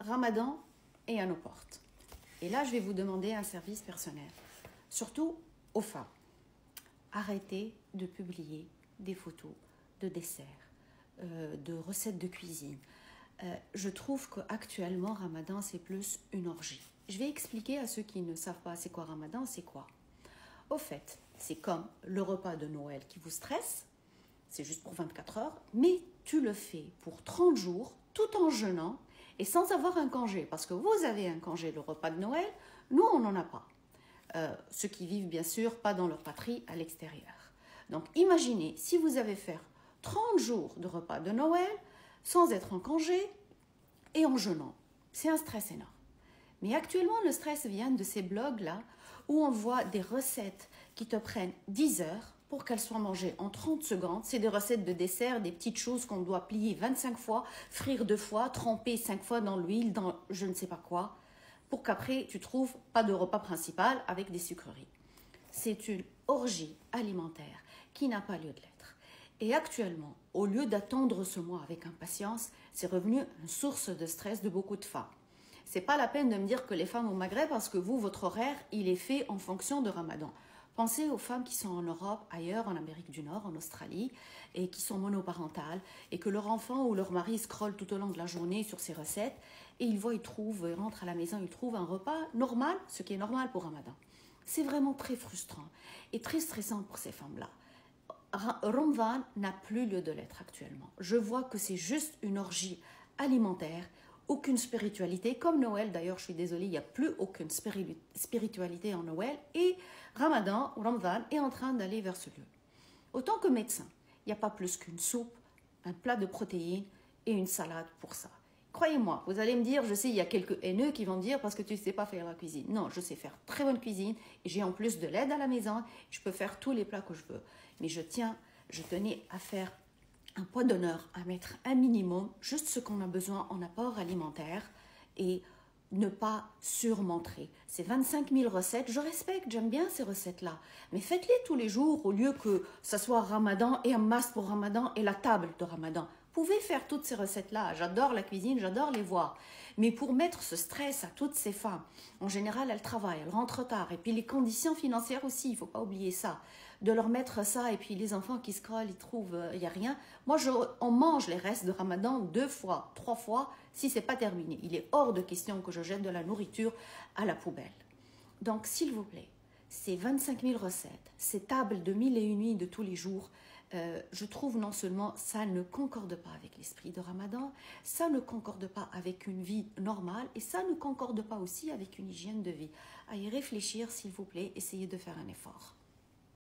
Ramadan est à nos portes. Et là, je vais vous demander un service personnel, surtout aux femmes. Arrêtez de publier des photos de desserts, de recettes de cuisine. Je trouve qu'actuellement, Ramadan, c'est plus une orgie. Je vais expliquer à ceux qui ne savent pas c'est quoi Ramadan, c'est quoi. Au fait, c'est comme le repas de Noël qui vous stresse, c'est juste pour 24 heures, mais tu le fais pour 30 jours, tout en jeûnant et sans avoir un congé. Parce que vous avez un congé, le repas de Noël, nous, on n'en a pas. Ceux qui vivent, bien sûr, pas dans leur patrie, à l'extérieur. Donc, imaginez, si vous avez fait 30 jours de repas de Noël, sans être en congé et en jeûnant. C'est un stress énorme. Mais actuellement, le stress vient de ces blogs-là où on voit des recettes qui te prennent 10 heures pour qu'elles soient mangées en 30 secondes. C'est des recettes de dessert, des petites choses qu'on doit plier 25 fois, frire 2 fois, tremper 5 fois dans l'huile, dans je ne sais pas quoi, pour qu'après, tu trouves pas de repas principal avec des sucreries. C'est une orgie alimentaire qui n'a pas lieu de l'être. Et actuellement, au lieu d'attendre ce mois avec impatience, c'est revenu une source de stress de beaucoup de femmes. C'est pas la peine de me dire que les femmes au Maghreb, parce que vous, votre horaire, il est fait en fonction de Ramadan. Pensez aux femmes qui sont en Europe, ailleurs, en Amérique du Nord, en Australie, et qui sont monoparentales, et que leur enfant ou leur mari scrolle tout au long de la journée sur ces recettes, et ils rentrent à la maison, ils trouvent un repas normal, ce qui est normal pour Ramadan. C'est vraiment très frustrant et très stressant pour ces femmes-là. Ramadan n'a plus lieu de l'être actuellement. Je vois que c'est juste une orgie alimentaire, aucune spiritualité. Comme Noël, d'ailleurs, je suis désolée, il n'y a plus aucune spiritualité en Noël. Et Ramadan est en train d'aller vers ce lieu. Autant que médecin, il n'y a pas plus qu'une soupe, un plat de protéines et une salade pour ça. Croyez-moi, vous allez me dire, je sais, il y a quelques haineux qui vont dire parce que tu ne sais pas faire la cuisine. Non, je sais faire très bonne cuisine et j'ai en plus de l'aide à la maison. Je peux faire tous les plats que je veux. Mais je tenais à faire un point d'honneur, à mettre un minimum, juste ce qu'on a besoin en apport alimentaire et ne pas surmontrer. C'est 25 000 recettes, je respecte, j'aime bien ces recettes-là, mais faites-les tous les jours au lieu que ça soit Ramadan et un masque pour Ramadan et la table de Ramadan. Vous pouvez faire toutes ces recettes-là, j'adore la cuisine, j'adore les voir, mais pour mettre ce stress à toutes ces femmes, en général elles travaillent, elles rentrent tard, et puis les conditions financières aussi, il ne faut pas oublier ça, de leur mettre ça, et puis les enfants qui scrollent, ils trouvent, il n'y a rien. Moi, on mange les restes de Ramadan 2 fois, 3 fois, si ce n'est pas terminé. Il est hors de question que je jette de la nourriture à la poubelle. Donc, s'il vous plaît, ces 25 000 recettes, ces tables de 1001 nuits de tous les jours, je trouve non seulement ça ne concorde pas avec l'esprit de Ramadan, ça ne concorde pas avec une vie normale et ça ne concorde pas aussi avec une hygiène de vie. À y réfléchir, s'il vous plaît, essayez de faire un effort.